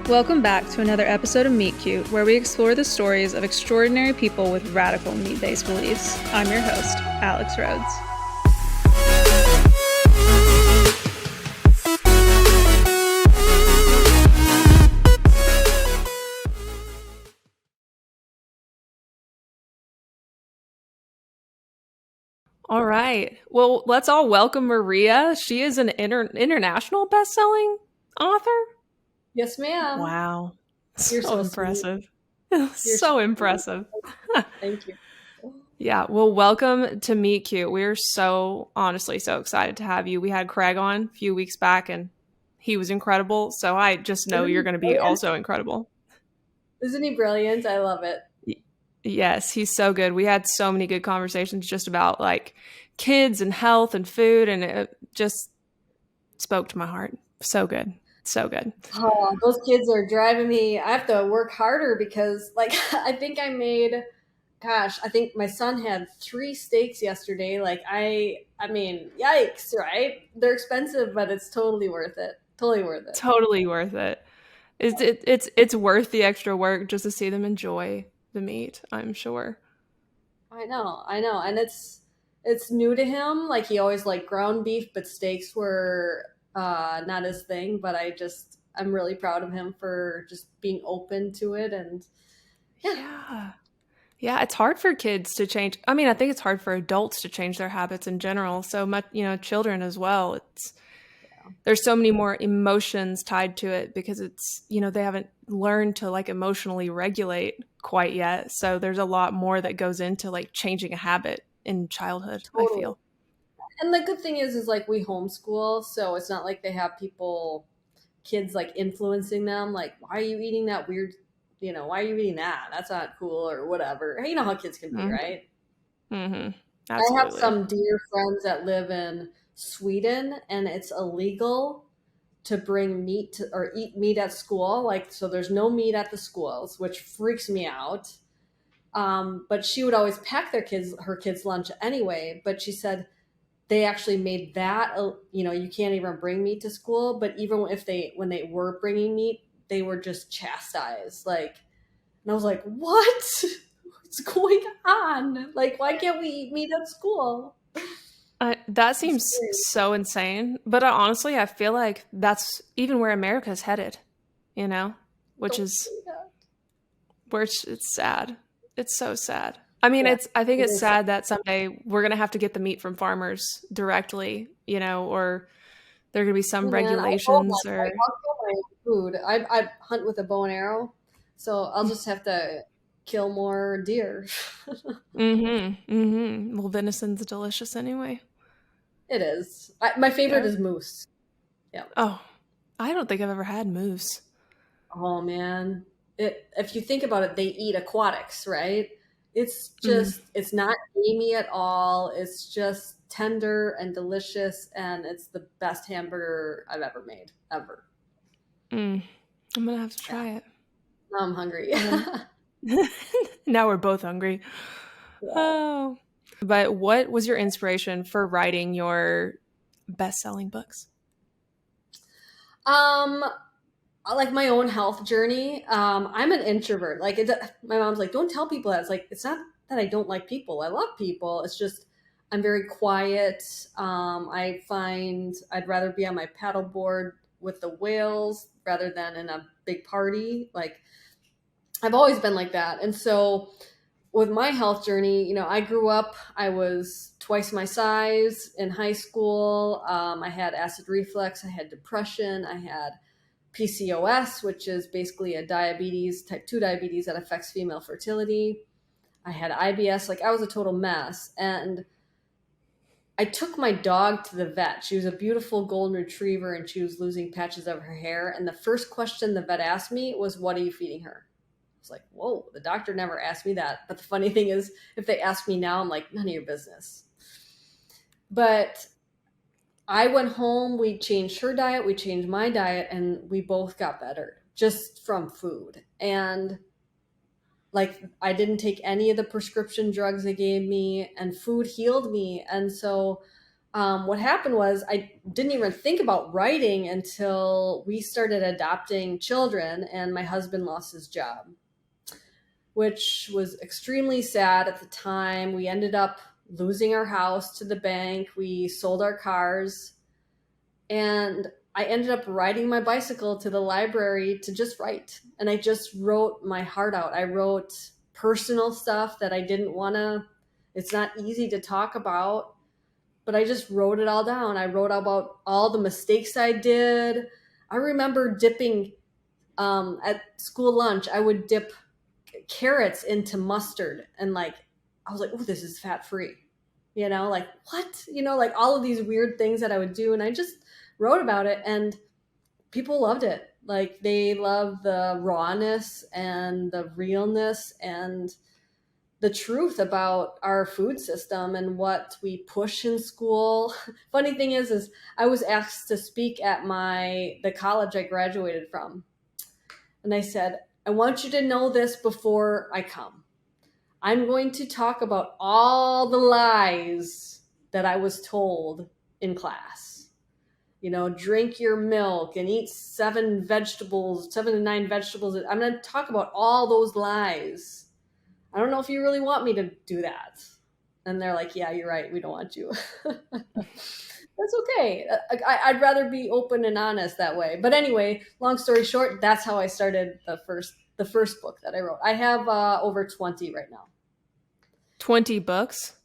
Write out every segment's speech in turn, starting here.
Welcome back to another episode of Meet Cute, where we explore the stories of extraordinary people with radical meat-based beliefs. I'm your host, Alex Rhodes. All right. Well, let's all welcome Maria. She is an international best-selling author. Yes, ma'am. Wow. You're So impressive. So impressive. Thank you. Yeah. Well, welcome to Meet Cute. We're honestly so excited to have you. We had Craig on a few weeks back and he was incredible. So I just know you're going to be also incredible. Isn't he brilliant? I love it. Yes, he's so good. We had so many good conversations just about like kids and health and food, and it just spoke to my heart. So good. So good. Oh, those kids are driving me. I have to work harder because, like, I think I think my son had 3 steaks yesterday. Like, I mean, yikes, right? They're expensive, but it's totally worth it. Totally worth it. Totally worth it. It's worth the extra work just to see them enjoy the meat, I'm sure. I know. And it's new to him. Like, he always liked ground beef, but steaks were not his thing. But I'm really proud of him for just being open to it. And yeah, it's hard for kids to change. I mean, I think it's hard for adults to change their habits in general. So much, children as well. There's so many more emotions tied to it because they haven't learned to like emotionally regulate quite yet. So there's a lot more that goes into like changing a habit in childhood, totally. I feel. And the good thing is like we homeschool, so it's not like they have kids like influencing them. Like, why are you eating that weird, why are you eating that? That's not cool or whatever. You know how kids can be, right? Mm-hmm. Absolutely. I have some dear friends that live in Sweden, and it's illegal to bring meat or eat meat at school. Like, so there's no meat at the schools, which freaks me out. But she would always pack her kids' lunch anyway. But she said they actually made that, you can't even bring meat to school. But even when they were bringing meat, they were just chastised. Like, and I was like, what? What's going on? Like, why can't we eat meat at school? That seems so insane. But honestly, I feel like that's even where America's headed, which is where it's sad. It's so sad. I mean, I think it's sad that someday we're going to have to get the meat from farmers directly, or there are going to be some regulations I'll kill my food. I hunt with a bow and arrow, so I'll just have to kill more deer. Well, venison's delicious anyway. It is. My favorite is moose. Yeah. Oh, I don't think I've ever had moose. Oh man, if you think about it, they eat aquatics, right? It's just it's not gamey at all. It's just tender and delicious, and it's the best hamburger I've ever made, ever. I'm gonna have to try it. Now I'm hungry. Now we're both hungry. Yeah. Oh. But what was your inspiration for writing your best-selling books? Like my own health journey. I'm an introvert. Like my mom's like, don't tell people that. It's like, it's not that I don't like people. I love people. It's just I'm very quiet. I find I'd rather be on my paddleboard with the whales rather than in a big party. Like, I've always been like that. And so with my health journey, I grew up, I was twice my size in high school. I had acid reflux. I had depression. I had PCOS, which is basically a type 2 diabetes that affects female fertility. I had IBS. Like, I was a total mess. And I took my dog to the vet. She was a beautiful golden retriever, and she was losing patches of her hair. And the first question the vet asked me was, what are you feeding her? I was like, whoa, the doctor never asked me that. But the funny thing is, if they ask me now, I'm like, none of your business. But I went home, we changed her diet, we changed my diet, and we both got better just from food. And like, I didn't take any of the prescription drugs they gave me, and food healed me. And so what happened was I didn't even think about writing until we started adopting children and my husband lost his job, which was extremely sad at the time. We ended up losing our house to the bank. We sold our cars, and I ended up riding my bicycle to the library to just write. And I just wrote my heart out. I wrote personal stuff that I didn't want to, it's not easy to talk about, but I just wrote it all down. I wrote about all the mistakes I did. I remember dipping at school lunch, I would dip carrots into mustard, and like I was like, oh, this is fat free, like what, like all of these weird things that I would do, and I just wrote about it, and people loved it. Like they love the rawness and the realness and the truth about our food system and what we push in school. Funny thing is I was asked to speak at the college I graduated from, and I said, I want you to know this before I come. I'm going to talk about all the lies that I was told in class. Drink your milk and eat 7 to 9 vegetables. I'm going to talk about all those lies. I don't know if you really want me to do that. And they're like, yeah, you're right. We don't want you. That's okay. I'd rather be open and honest that way. But anyway, long story short, that's how I started the first book that I wrote. I have over 20 right now. 20 books?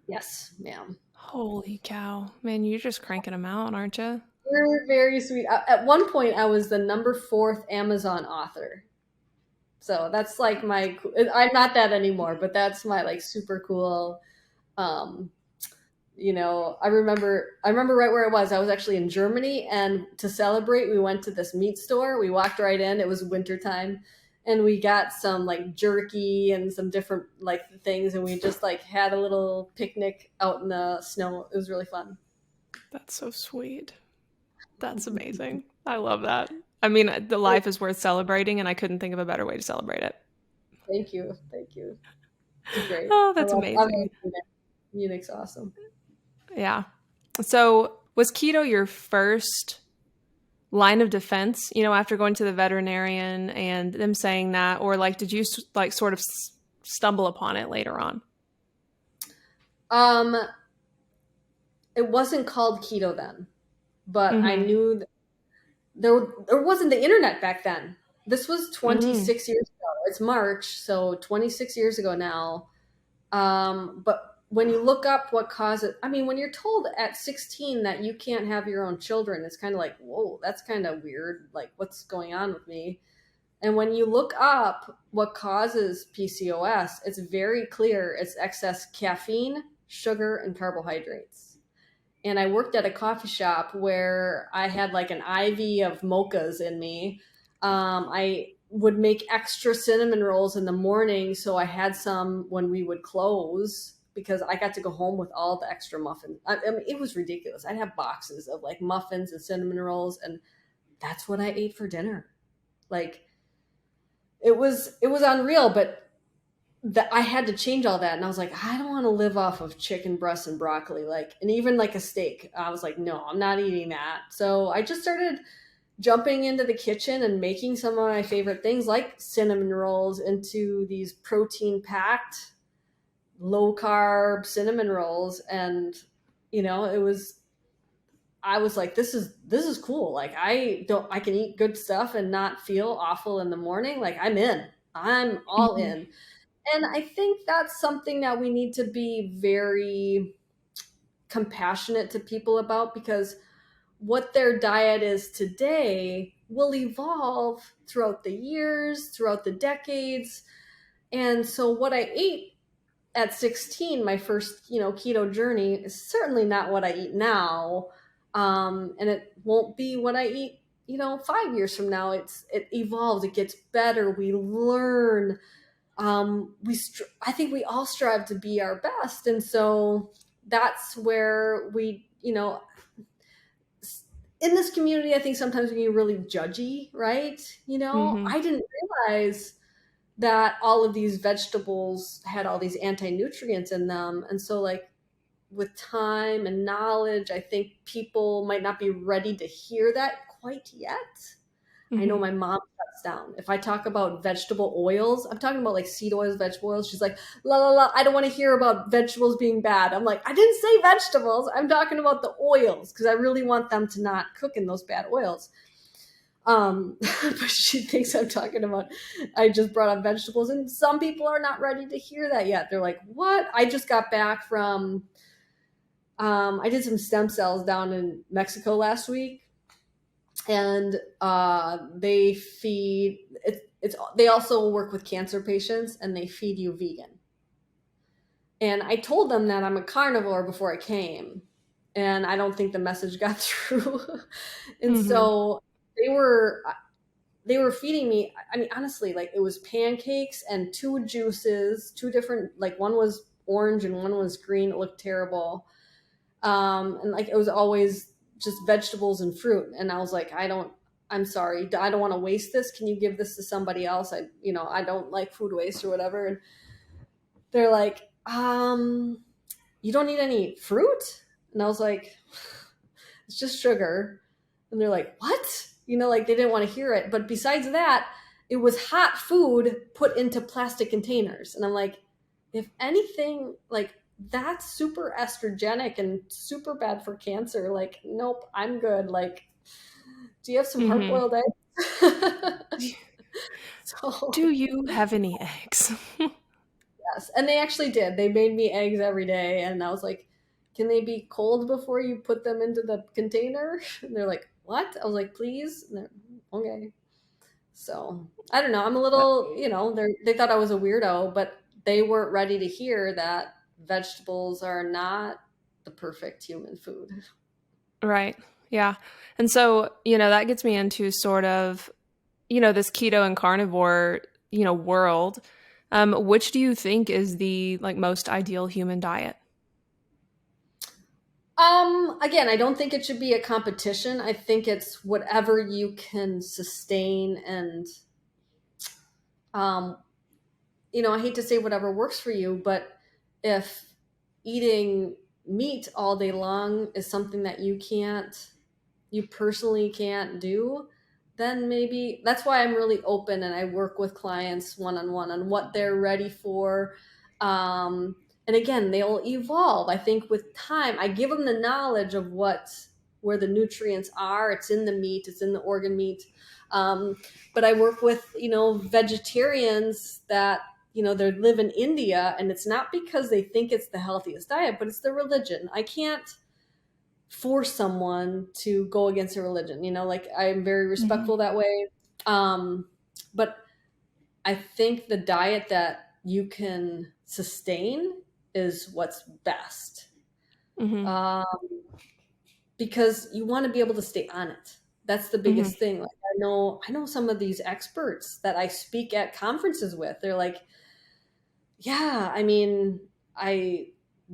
Yes, ma'am. Holy cow. Man, you're just cranking them out, aren't you? You're very sweet. At one point, I was the number 4th Amazon author. So that's like I'm not that anymore, but that's my like super cool. I remember right where I was. I was actually in Germany, and to celebrate, we went to this meat store. We walked right in. It was wintertime, and we got some like jerky and some different like things, and we just like had a little picnic out in the snow. It was really fun. That's so sweet. That's amazing. I love that. I mean, the life is worth celebrating, and I couldn't think of a better way to celebrate it. Thank you. It's great. Oh, that's amazing. Munich's awesome. Yeah. So was keto your first line of defense, after going to the veterinarian and them saying that, or like, did you like sort of stumble upon it later on? It wasn't called keto then, but I knew that there wasn't the internet back then. This was 26 years ago. It's March, so 26 years ago now. But when you look up what causes, when you're told at 16 that you can't have your own children, it's kind of like, whoa, that's kind of weird. Like, what's going on with me? And when you look up what causes PCOS, it's very clear. It's excess caffeine, sugar, and carbohydrates. And I worked at a coffee shop where I had like an IV of mochas in me. I would make extra cinnamon rolls in the morning, so I had some when we would close, because I got to go home with all the extra muffins. It was ridiculous. I'd have boxes of like muffins and cinnamon rolls, and that's what I ate for dinner. Like it was unreal, but I had to change all that. And I was like, I don't want to live off of chicken breasts and broccoli, and even like a steak. I was like, no, I'm not eating that. So I just started jumping into the kitchen and making some of my favorite things like cinnamon rolls into these protein packed low carb cinnamon rolls. And I was like, this is cool. Like I can eat good stuff and not feel awful in the morning. Like I'm all in. And I think that's something that we need to be very compassionate to people about, because what their diet is today will evolve throughout the years, throughout the decades. And so what I ate at 16, my first, keto journey, is certainly not what I eat now. And it won't be what I eat, 5 years from now. It evolves, it gets better. We learn. I think we all strive to be our best. And so that's where we, in this community, I think sometimes we get really judgy, right? I didn't realize that all of these vegetables had all these anti-nutrients in them. And so like with time and knowledge, I think people might not be ready to hear that quite yet. I know Mm-hmm. my mom shuts down. If I talk about vegetable oils, I'm talking about like seed oils, vegetable oils. She's like, la la la, I don't want to hear about vegetables being bad. I'm like, I didn't say vegetables. I'm talking about the oils because I really want them to not cook in those bad oils. But she thinks I'm talking about, I just brought up vegetables, and some people are not ready to hear that yet. They're like, what? I just got back from, I did some stem cells down in Mexico last week, and they feed they also work with cancer patients, and they feed you vegan. And I told them that I'm a carnivore before I came, and I don't think the message got through. And Mm-hmm. so they were feeding me, I mean, honestly, like it was pancakes and two juices, two different, like one was orange and one was green. It looked terrible. And like it was always just vegetables and fruit. And I was like, I'm sorry, I don't want to waste this. Can you give this to somebody else? I don't like food waste or whatever. And they're like, you don't need any fruit? And I was like, it's just sugar. And they're like, what? Like they didn't want to hear it. But besides that, it was hot food put into plastic containers. And I'm like, if anything, like that's super estrogenic and super bad for cancer. Like, nope, I'm good. Like, do you have some hard Mm-hmm. boiled eggs? So, Do you have any eggs? yes. And they actually did. They made me eggs every day. And I was like, can they be cold before you put them into the container? And they're like, what? I was like, please. And they're, okay. So I don't know. I'm a little, they thought I was a weirdo, but they weren't ready to hear that vegetables are not the perfect human food. Right. Yeah. And so, that gets me into sort of, this keto and carnivore, world. Which do you think is the like most ideal human diet? Again, I don't think it should be a competition. I think it's whatever you can sustain, and um, I hate to say whatever works for you, but if eating meat all day long is something that you personally can't do, then maybe that's why I'm really open and I work with clients one on one on what they're ready for. Um, and again, they'll evolve. I think with time, I give them the knowledge of where the nutrients are. It's in the meat, it's in the organ meat. Um, but I work with, vegetarians that, they live in India, and it's not because they think it's the healthiest diet, but it's their religion. I can't force someone to go against a religion, like I'm very Mm-hmm. respectful that way. But I think the diet that you can sustain is what's best. Mm-hmm. um, because you want to be able to stay on it. That's the Mm-hmm. biggest thing. Like I know some of these experts that I speak at conferences with. They're like, yeah, I mean, I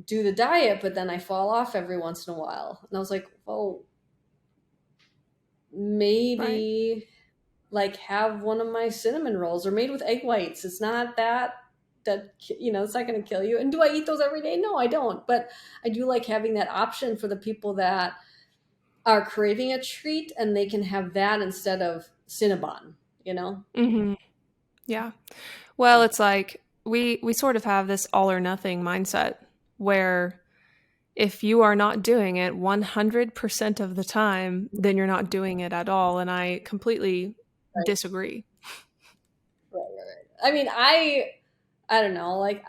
do the diet, but then I fall off every once in a while. And I was like, well, Right. maybe like have one of my cinnamon rolls, or made with egg whites. It's not that it's not going to kill you. And do I eat those every day? No, I don't. But I do like having that option for the people that are craving a treat, and they can have that instead of Cinnabon, you know? Mm-hmm. Yeah. Well, it's like we sort of have this all or nothing mindset where if you are not doing it 100% of the time, then you're not doing it at all. And I completely Right, disagree. right, right, right. I mean, I don't know, like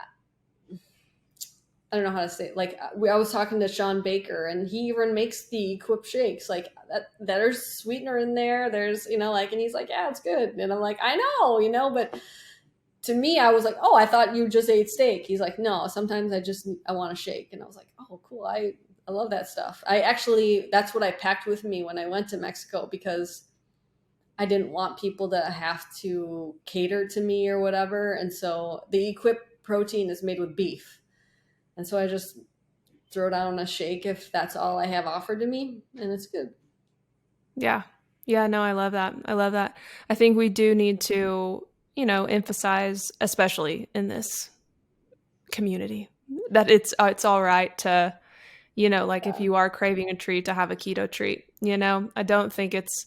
I don't know how to say it. Like I was talking to Sean Baker, and he even makes the Equip shakes. Like that, there's sweetener in there. There's like, and he's like, yeah, it's good. And I'm like, I know, but to me, I was like, oh, I thought you just ate steak. He's like, no, sometimes I want a shake. And I was like, oh, cool. I love that stuff. That's what I packed with me when I went to Mexico, because I didn't want people to have to cater to me or whatever. And so the Equip protein is made with beef. And so I just throw down a shake if that's all I have offered to me, and it's good. Yeah. Yeah, no, I love that. I love that. I think we do need to, emphasize, especially in this community, that it's all right to, Like if Yeah. you are craving a treat, to have a keto treat. I don't think it's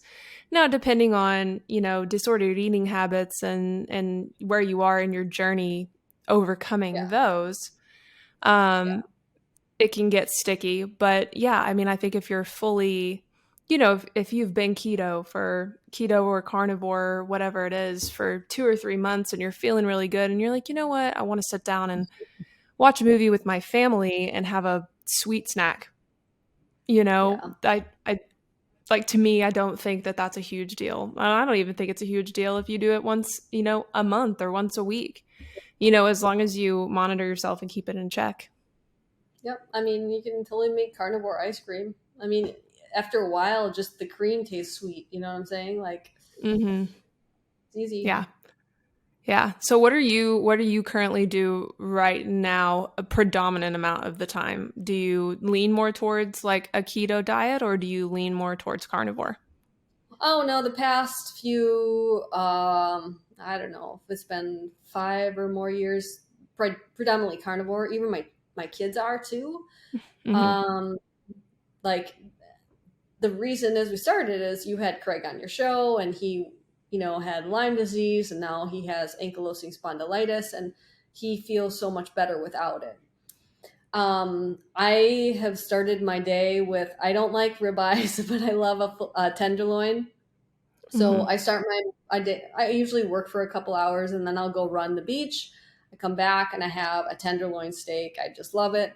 now, depending on, disordered eating habits and where you are in your journey overcoming Yeah. those, Yeah. um, it can get sticky. But yeah, I mean, I think if you're fully, if you've been keto or carnivore, whatever it is, for 2 or 3 months and you're feeling really good and you're like, you know what, I want to sit down and watch a movie with my family and have a sweet snack, Yeah. I like, to me, I don't think that that's a huge deal. I don't even think it's a huge deal if you do it once, a month or once a week, as long as you monitor yourself and keep it in check. Yep. I mean, you can totally make carnivore ice cream. I mean, after a while, just the cream tastes sweet. You know what I'm saying? Like, Hmm. it's easy. Yeah. Yeah. So what do you currently do right now a predominant amount of the time? Do you lean more towards like a keto diet, or do you lean more towards carnivore? Oh no, the past few, I don't know if it's been 5 or more years, predominantly carnivore. Even my kids are too. Hmm. Um, like the reason as we started is you had Craig on your show, and he, had Lyme disease, and now he has ankylosing spondylitis, and he feels so much better without it. I have started my day with, I don't like ribeyes, but I love a tenderloin. So Hmm. I start I usually work for a couple hours, and then I'll go run the beach. I come back and I have a tenderloin steak. I just love it.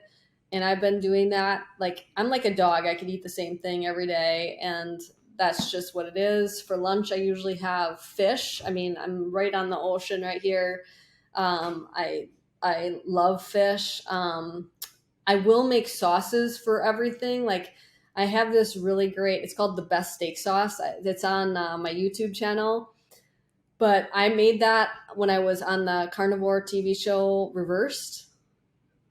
And I've been doing that. Like, I'm like a dog. I could eat the same thing every day, and that's just what it is. For lunch, I usually have fish. I mean, I'm right on the ocean right here. I love fish. I will make sauces for everything. Like, I have this really great, it's called the best steak sauce. It's on my YouTube channel. But I made that when I was on the Carnivore TV show Reversed,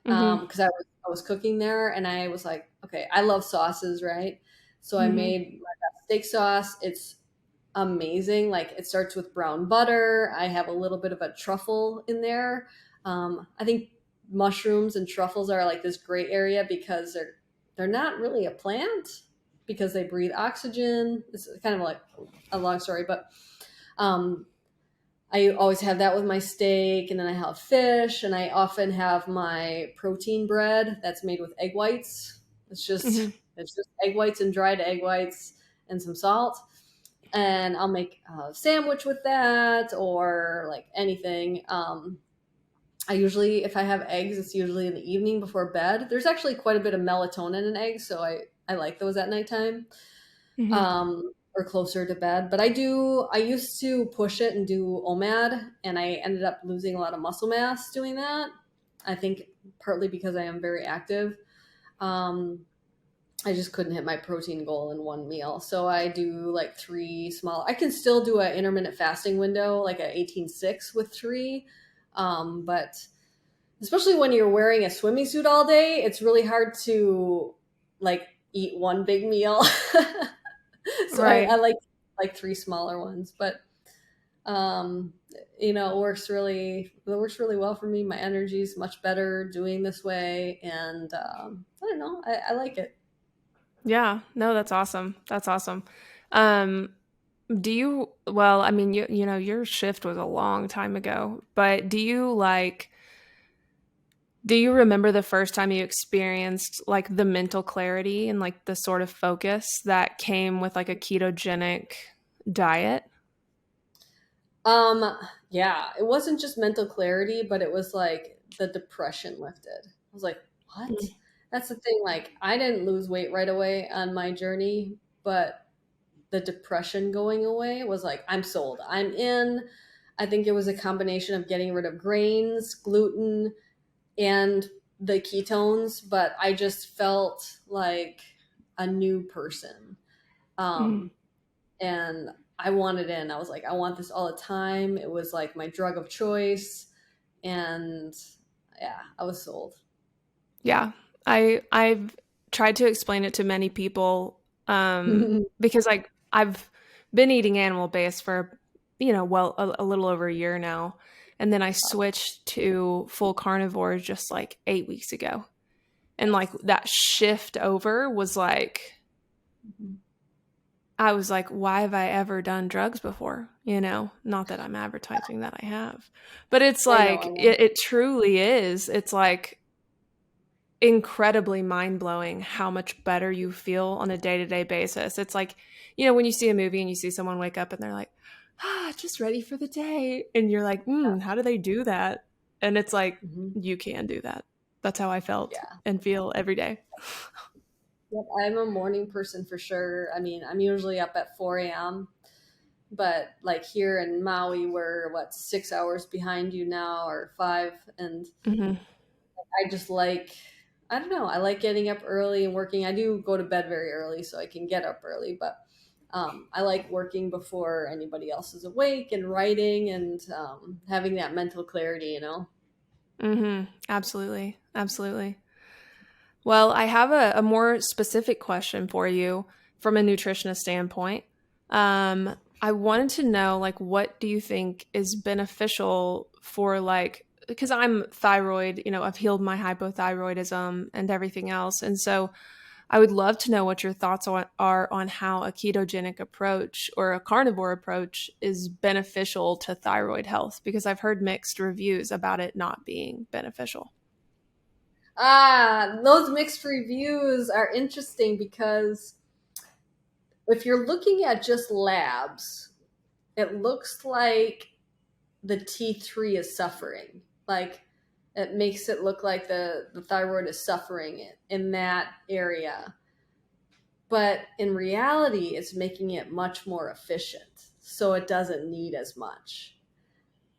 Hmm. because I was cooking there, and I was like, okay, I love sauces, right? So I Hmm. made my best steak sauce. It's amazing. Like, it starts with brown butter. I have a little bit of a truffle in there. I think mushrooms and truffles are like this gray area because they're not really a plant because they breathe oxygen. It's kind of like a long story, but um, I always have that with my steak, and then I have fish, and I often have my protein bread that's made with egg whites. It's just Hmm. it's just egg whites and dried egg whites and some salt, and I'll make a sandwich with that or like anything. I usually, if I have eggs, it's usually in the evening before bed. There's actually quite a bit of melatonin in eggs, so I like those at nighttime, Hmm. or closer to bed. But I used to push it and do OMAD, and I ended up losing a lot of muscle mass doing that. I think partly because I am very active. Um, I just couldn't hit my protein goal in one meal. So I do like three small. I can still do an intermittent fasting window, like a 18-6 with three. But especially when you're wearing a swimming suit all day, it's really hard to like eat one big meal. So I Right. like three smaller ones, but um, it works really well for me. My energy is much better doing this way, and I don't know, I like it. Yeah. No, that's awesome. That's awesome. Um, well, I mean, your shift was a long time ago, but do you remember the first time you experienced like the mental clarity and like the sort of focus that came with like a ketogenic diet? Um, yeah, it wasn't just mental clarity, but it was like the depression lifted. I was like, what? Mm. That's the thing. Like, I didn't lose weight right away on my journey, but the depression going away was like, I'm sold. I'm in. I think it was a combination of getting rid of grains, gluten, and the ketones, but I just felt like a new person. Mm. Um, and I wanted in. I was like, I want this all the time. It was like my drug of choice, and yeah, I was sold. Yeah. I've tried to explain it to many people, because I've been eating animal based for, well, a little over a year now. And then I switched to full carnivore just like 8 weeks ago. And like that shift over was like, I was like, why have I ever done drugs before? Not that I'm advertising that I have, but it's I know. like, it truly is. It's like incredibly mind-blowing how much better you feel on a day-to-day basis. It's like, when you see a movie and you see someone wake up and they're like, just ready for the day. And you're like, how do they do that? And it's like, you can do that. That's how I felt and feel every day. Yep, I'm a morning person for sure. I mean, I'm usually up at 4 a.m., but like here in Maui, we're 6 hours behind you now, or 5. And I just I don't know, I like getting up early and working. I do go to bed very early so I can get up early, but I like working before anybody else is awake and writing and having that mental clarity, Absolutely. Absolutely. Well, I have a more specific question for you from a nutritionist standpoint. I wanted to know, like, what do you think is beneficial for, like, because I'm thyroid, I've healed my hypothyroidism and everything else. And so I would love to know what your thoughts are on how a ketogenic approach or a carnivore approach is beneficial to thyroid health, because I've heard mixed reviews about it not being beneficial. Those mixed reviews are interesting because if you're looking at just labs, it looks like the T3 is suffering. Like it makes it look like the thyroid is suffering in that area. But in reality, it's making it much more efficient. So it doesn't need as much.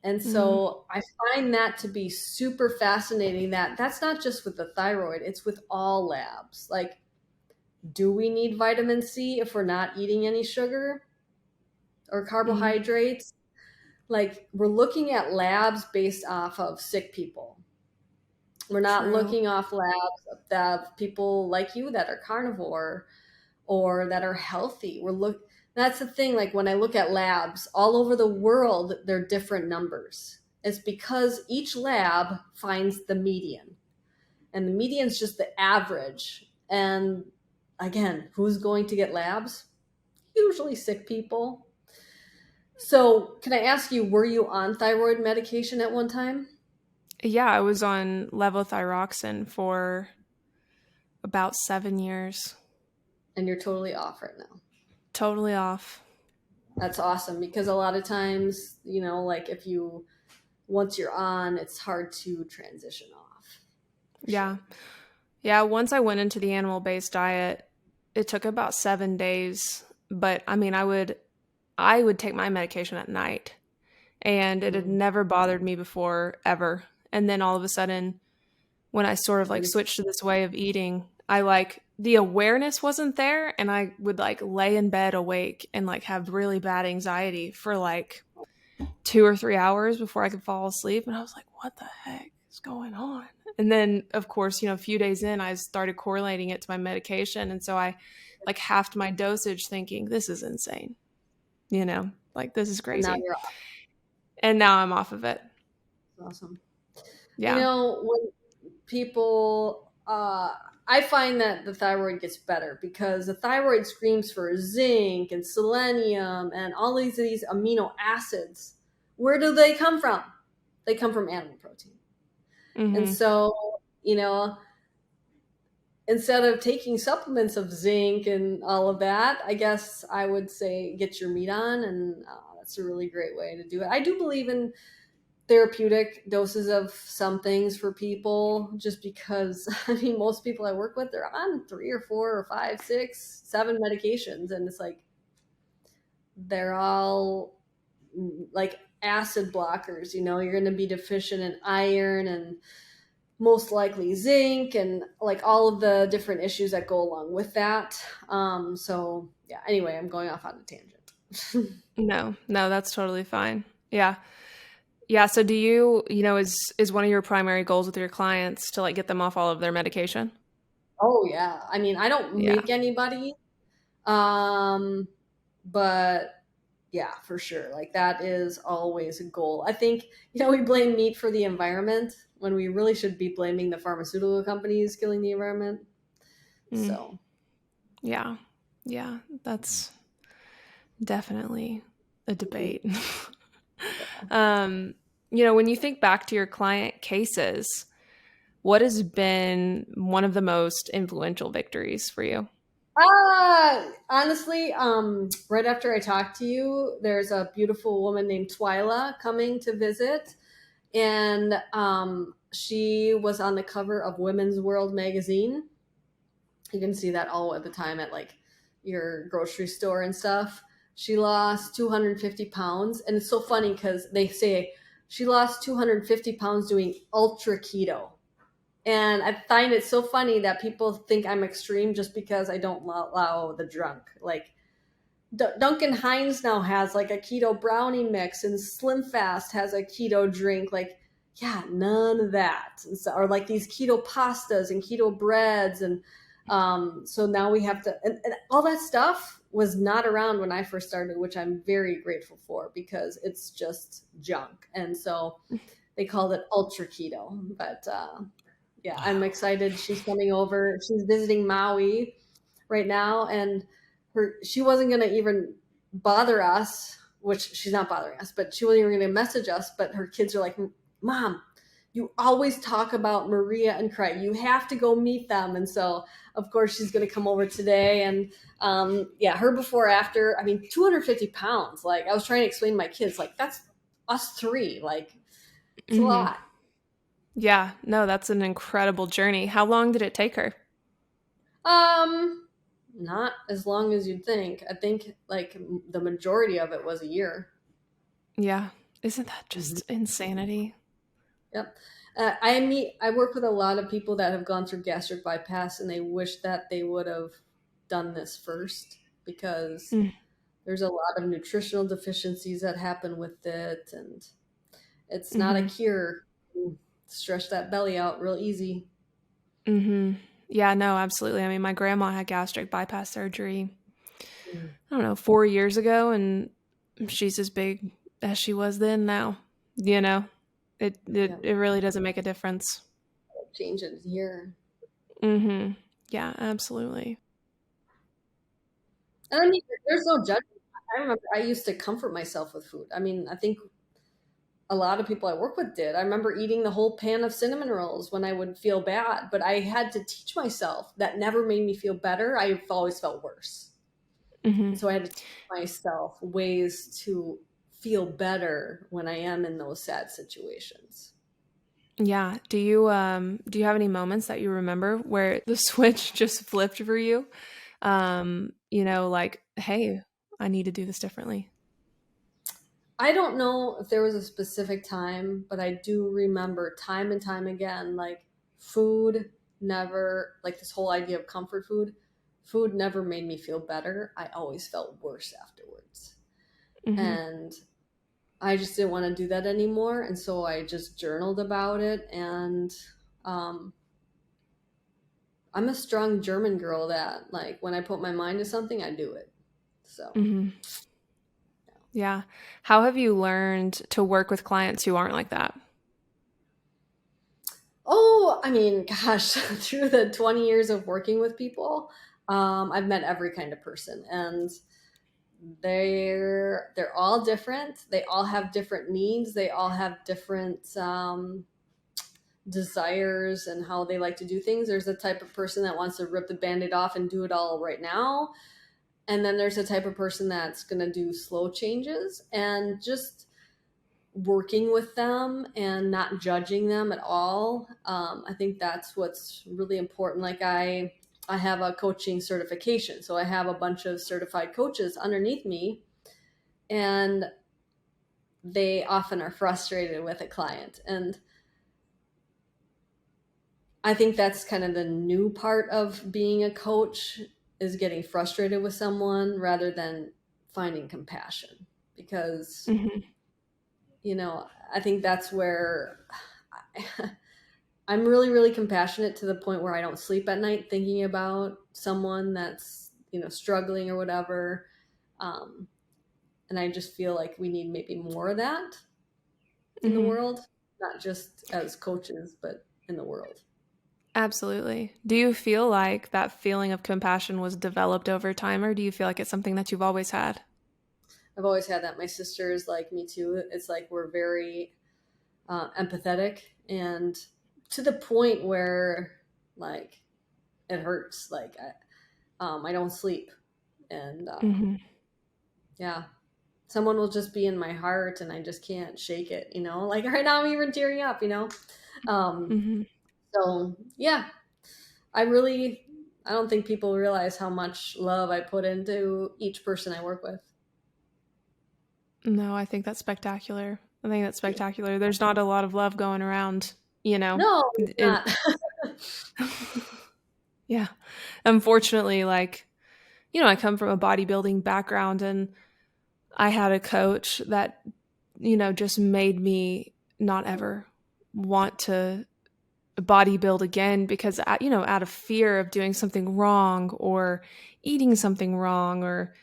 And so I find that to be super fascinating, that's not just with the thyroid, it's with all labs. Like, do we need vitamin C if we're not eating any sugar or carbohydrates? Like, we're looking at labs based off of sick people. We're not looking off labs of people like you that are carnivore or that are healthy. That's the thing. Like when I look at labs all over the world, they're different numbers. It's because each lab finds the median, and the median is just the average. And again, who's going to get labs? Usually sick people. So can I ask you, were you on thyroid medication at one time? Yeah, I was on levothyroxine for about 7 years. And you're totally off right now. Totally off. That's awesome, because a lot of times, like once you're on, it's hard to transition off. Yeah. Sure. Yeah, once I went into the animal-based diet, it took about 7 days, but I mean, I would take my medication at night, and it had never bothered me before, ever. And then all of a sudden, when I sort of like switched to this way of eating, the awareness wasn't there, and I would like lay in bed awake and like have really bad anxiety for like 2 or 3 hours before I could fall asleep. And I was like, what the heck is going on? And then of course, a few days in, I started correlating it to my medication. And so I like halved my dosage, thinking this is insane, like this is crazy. And now I'm off of it. Awesome. Yeah. When people, I find that the thyroid gets better because the thyroid screams for zinc and selenium and all these amino acids. Where do they come from? They come from animal protein. And so, instead of taking supplements of zinc and all of that, I guess I would say get your meat on, and that's a really great way to do it. I do believe in therapeutic doses of some things for people, just because I mean most people I work with, they're on 3 or 4 or 5, 6, 7 medications, and it's like they're all like acid blockers. You're going to be deficient in iron and most likely zinc and like all of the different issues that go along with that. So yeah, anyway, I'm going off on a tangent. No, that's totally fine. Yeah. Yeah. So do you, is one of your primary goals with your clients to like get them off all of their medication? Oh yeah. I mean, I don't make anybody, but yeah, for sure. Like that is always a goal. I think, we blame meat for the environment when we really should be blaming the pharmaceutical companies killing the environment. Mm, So, yeah. Yeah. That's definitely a debate. um, when you think back to your client cases, what has been one of the most influential victories for you? honestly, right after I talked to you, there's a beautiful woman named Twyla coming to visit, and she was on the cover of Women's World magazine. You can see that all at the time at like your grocery store and stuff. She lost 250 pounds, and it's so funny because they say she lost 250 pounds doing ultra keto. And I find it so funny that people think I'm extreme just because I don't allow the drunk. Like Duncan Hines now has like a keto brownie mix, and Slim Fast has a keto drink. Like, yeah, none of that. And so, or like these keto pastas and keto breads, and so now we have to, and all that stuff was not around when I first started, which I'm very grateful for because it's just junk. And so they called it ultra keto, but yeah, I'm excited. She's coming over. She's visiting Maui right now, and she wasn't going to even bother us, which she's not bothering us, but she wasn't even going to message us. But her kids are like, Mom, you always talk about Maria and Craig. You have to go meet them. And so, of course, she's going to come over today. And yeah, her before, after, I mean, 250 pounds. Like, I was trying to explain to my kids, like, that's us three. Like, it's a Mm-hmm. lot. Yeah, no, that's an incredible journey. How long did it take her? Um, Not as long as you'd think. I think like the majority of it was a year. Yeah. Isn't that Mhm. just insanity? Yep. I work with a lot of people that have gone through gastric bypass, and they wish that they would have done this first because Mm, there's a lot of nutritional deficiencies that happen with it, and it's not a mhm. cure. You stretch that belly out real easy. Mhm. Yeah, no, absolutely. I mean, my grandma had gastric bypass surgery, Mm. I don't know, 4 years ago, and she's as big as she was then now, you know? It it Yeah, it really doesn't make a difference. change it here. Mhm. Yeah, absolutely. And I mean, there's no judgment. I remember I used to comfort myself with food. I mean, I think a lot of people I work with did. I remember eating the whole pan of cinnamon rolls when I would feel bad, but I had to teach myself that never made me feel better. I've always felt worse. Mhm. And so I had to teach myself ways to feel better when I am in those sad situations. Yeah. Do you have any moments that you remember where the switch just flipped for you? Like, "Hey, I need to do this differently." I don't know if there was a specific time, but I do remember time and time again, like food never, like this whole idea of comfort food never made me feel better. I always felt worse afterwards. Mhm. And I just didn't want to do that anymore. And so I just journaled about it. And um, I'm a strong German girl that, like, when I put my mind to something, I do it. So. Mhm. Yeah. How have you learned to work with clients who aren't like that? Oh, I mean, gosh, through the 20 years of working with people, I've met every kind of person, and they're all different. They all have different needs. They all have different desires and how they like to do things. There's a type of person that wants to rip the band-aid off and do it all right now, and then there's a type of person that's going to do slow changes, and just working with them and not judging them at all. I think that's what's really important. Like I have a coaching certification, so I have a bunch of certified coaches underneath me, and they often are frustrated with a client. And I think that's kind of the new part of being a coach, is getting frustrated with someone rather than finding compassion, because Mhm. I think that's where I'm really, really compassionate to the point where I don't sleep at night thinking about someone that's, struggling or whatever. Um, And I just feel like we need maybe more of that in the Mm-hmm. world, not just as coaches, but in the world. Absolutely. Do you feel like that feeling of compassion was developed over time, or do you feel like it's something that you've always had? I've always had that. My sister is like me too. It's like we're very empathetic, and to the point where like it hurts. Like I don't sleep, and Mm-hmm. yeah, someone will just be in my heart, and I just can't shake it. Like right now I'm even tearing up. Um, Mm-hmm. so yeah, I don't think people realize how much love I put into each person I work with. No, I think that's spectacular. I think that's spectacular. There's not a lot of love going around, you know. No, it's In not. yeah. Unfortunately, like, I come from a bodybuilding background, and I had a coach that, just made me not ever want to bodybuild again because, out of fear of doing something wrong or eating something wrong or,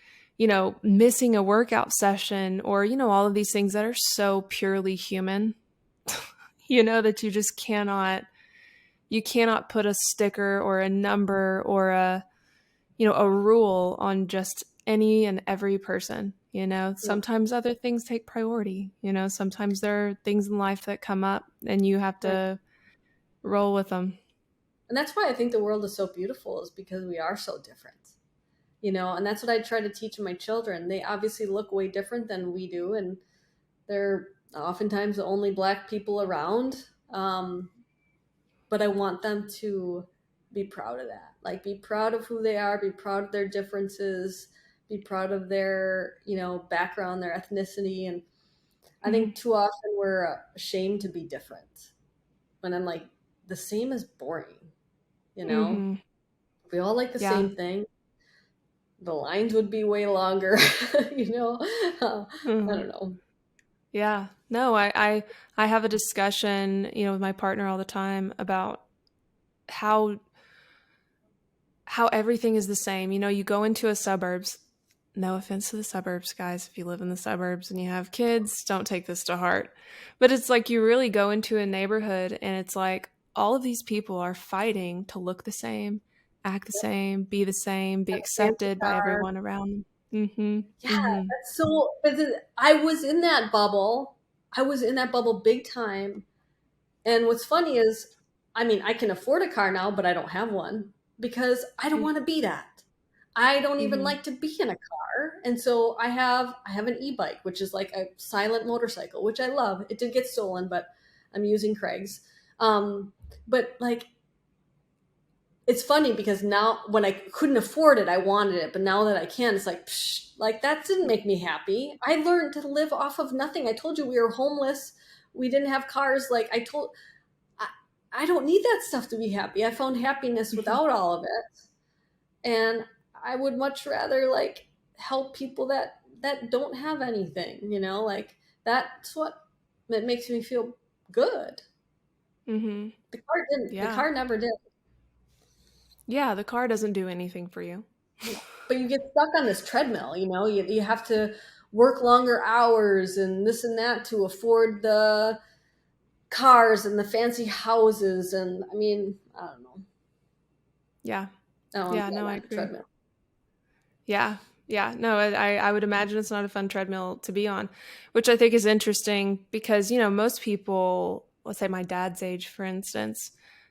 missing a workout session or, all of these things that are so purely human, that you cannot put a sticker or a number or a rule on just any and every person. Yeah. Sometimes other things take priority. Sometimes there are things in life that come up and you have Right. to roll with them. And that's why I think the world is so beautiful, is because we are so different. And that's what I try to teach my children. They obviously look way different than we do, and they're oftentimes the only Black people around. But I want them to be proud of that. Like, be proud of who they are, be proud of their differences, be proud of their, background, their ethnicity. And I Mm-hmm. think too often we're ashamed to be different. When I'm like, the same is boring, you know? Mm-hmm. If we all like the Yeah. same thing, the lines would be way longer, you know? I Mm-hmm. don't know. Yeah. No, I have a discussion, with my partner all the time about how everything is the same. You go into a suburbs. No offense to the suburbs, guys. If you live in the suburbs and you have kids, don't take this to heart. But it's like you really go into a neighborhood and it's like all of these people are fighting to look the same, act the same, be Have a fancy accepted by car. everyone around them. Yeah, Mm-hmm. Mm-hmm. that's so. I was in that bubble. I was in that bubble big time. And what's funny is, I mean, I can afford a car now, but I don't have one because I don't want to be that. I don't even Mm-hmm. like to be in a car. And so I have an e-bike, which is like a silent motorcycle, which I love. It did get stolen, but I'm using Craig's. But like, it's funny because now when I couldn't afford it, I wanted it, but now that I can, it's like, psh, like that didn't make me happy. I learned to live off of nothing. I told you we were homeless. We didn't have cars. Like I, I don't need that stuff to be happy. I found happiness Mm-hmm. without all of it. And I would much rather like help people that don't have anything, like that's what it makes me feel good. Mm-hmm. The Yeah. car never did. Yeah, the car doesn't do anything for you. But you get stuck on this treadmill, you have to work longer hours and this and that to afford the cars and the fancy houses. And I mean, I don't know. Yeah. I don't want Yeah, to be no, on I that agree. treadmill. Yeah. Yeah. No, I would imagine it's not a fun treadmill to be on, which I think is interesting because, most people, let's say my dad's age, for instance,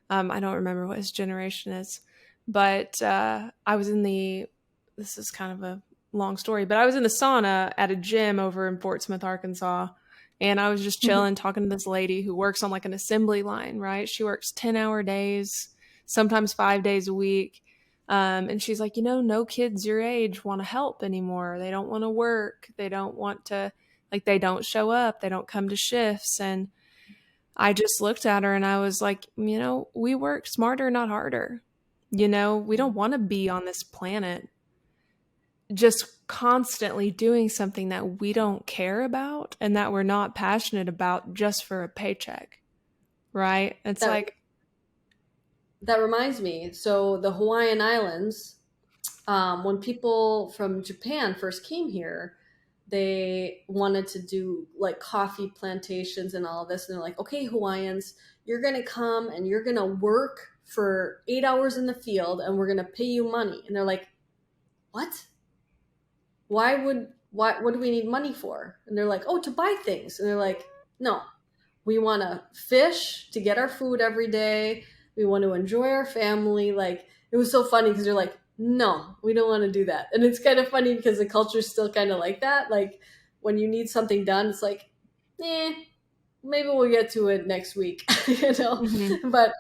I don't remember what his generation is, but I was this is kind of a long story, but I was in the sauna at a gym over in Fort Smith, Arkansas. And I was just chilling, talking to this lady who works on like an assembly line, right? She works 10-hour days, sometimes 5 days a week. And she's like, no kids your age want to help anymore. They don't want to work. They don't want to, like, they don't show up. They don't come to shifts. And I just looked at her and I was like, we work smarter, not harder. We don't want to be on this planet just constantly doing something that we don't care about and that we're not passionate about just for a paycheck. Right? It's that like, that reminds me. So the Hawaiian Islands, when people from Japan first came here, they wanted to do like coffee plantations and all of this. And they're like, okay, Hawaiians, you're going to come and you're going to work for 8 hours in the field and we're going to pay you money. And they're like, what? What do we need money for? And they're like, oh, to buy things. And they're like, no, we want to fish to get our food every day. We want to enjoy our family. Like, it was so funny because they're like, no, we don't want to do that. And it's kind of funny because the culture is still kind of like that. Like, when you need something done, it's like, maybe we'll get to it next week, you know? Mm-hmm. But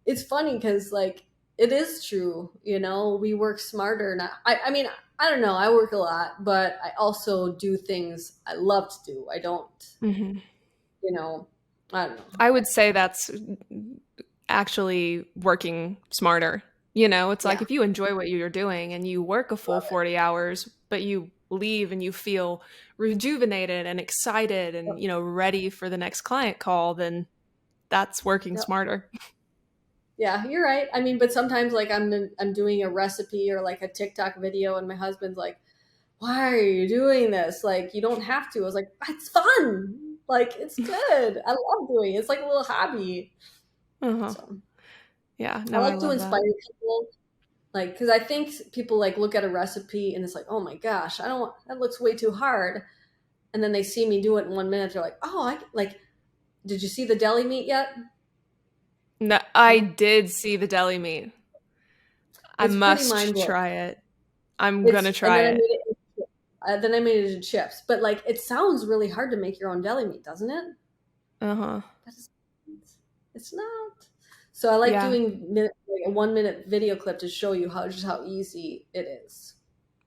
it's funny because, like, it is true, you know, we work smarter. And I mean, I don't know, I work a lot, but I also do things I love to do. I don't, Mm-hmm. you know, I don't know. I would say that's actually working smarter. You know, it's like Yeah, if you enjoy what you're doing and you work a full love it. 40 hours, but you leave and you feel rejuvenated and excited Yep, and, ready for the next client call, then that's working yep. smarter. Yeah, you're right. I mean, but sometimes like I'm doing a recipe or like a TikTok video, and my husband's like, "Why are you doing this? Like, you don't have to." I was like, "It's fun. Like, it's good. I love doing it. It's like a little hobby." Uh-huh. So Yeah, I no, I like to love that. inspire people, like, because I think people like look at a recipe and it's like, "Oh my gosh, I don't want that. Looks way too hard." And then they see me do it in 1 minute. They're like, "Oh, I like. Did you see the deli meat yet?" No, I No, did see the deli meat. I it's pretty mind must blowing. try it. I'm gonna It's and try then I made it. it. Then I made it into chips. But like, it sounds really hard to make your own deli meat, doesn't it? Uh-huh. But it's not. So I like Yeah. doing like a 1 minute video clip to show you how easy it is.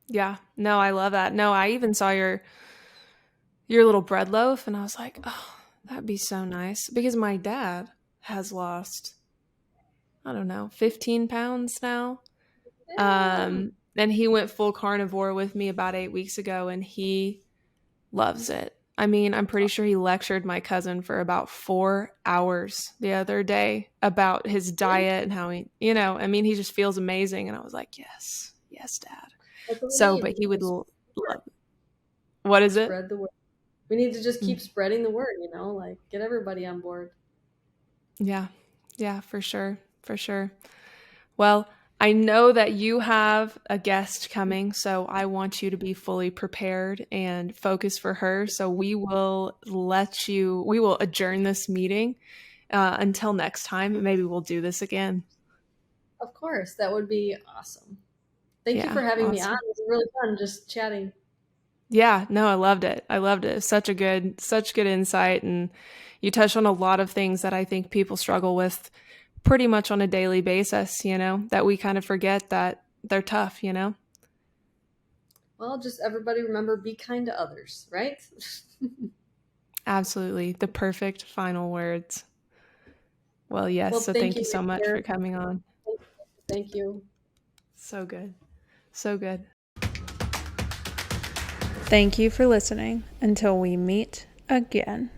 Yeah. No, I love that. No, I even saw your little bread loaf and I was like, "Oh, that'd be so nice." Because my dad has lost, I don't know, 15 pounds now. Yeah. And he went full carnivore with me about 8 weeks ago and he loves it. I mean, I'm pretty sure he lectured my cousin for about 4 hours the other day about his diet and how I mean, he just feels amazing. And I was like, yes, yes, dad. That's what we So, need. but he would Just love, what is it? spread the word. We need to just Mm, keep spreading the word, like get everybody on board. yeah, yeah, for sure, for sure. Well, I know that you have a guest coming, so I want you to be fully prepared and focused for her. So we will adjourn this meeting until next time. Maybe we'll do this again. Of course, that would be awesome. Thank you for Yeah, having me on. awesome. It was really fun just chatting. Yeah, no, I loved it. I loved it. Such good insight. And you touched on a lot of things that I think people struggle with pretty much on a daily basis, that we kind of forget that they're tough. Well, just everybody remember, be kind to others, right? Absolutely. The perfect final words. Well, yes. Well, So thank thank you you, so much for Eric. coming on. Thank you. So good. So good. Thank you for listening. Until we meet again.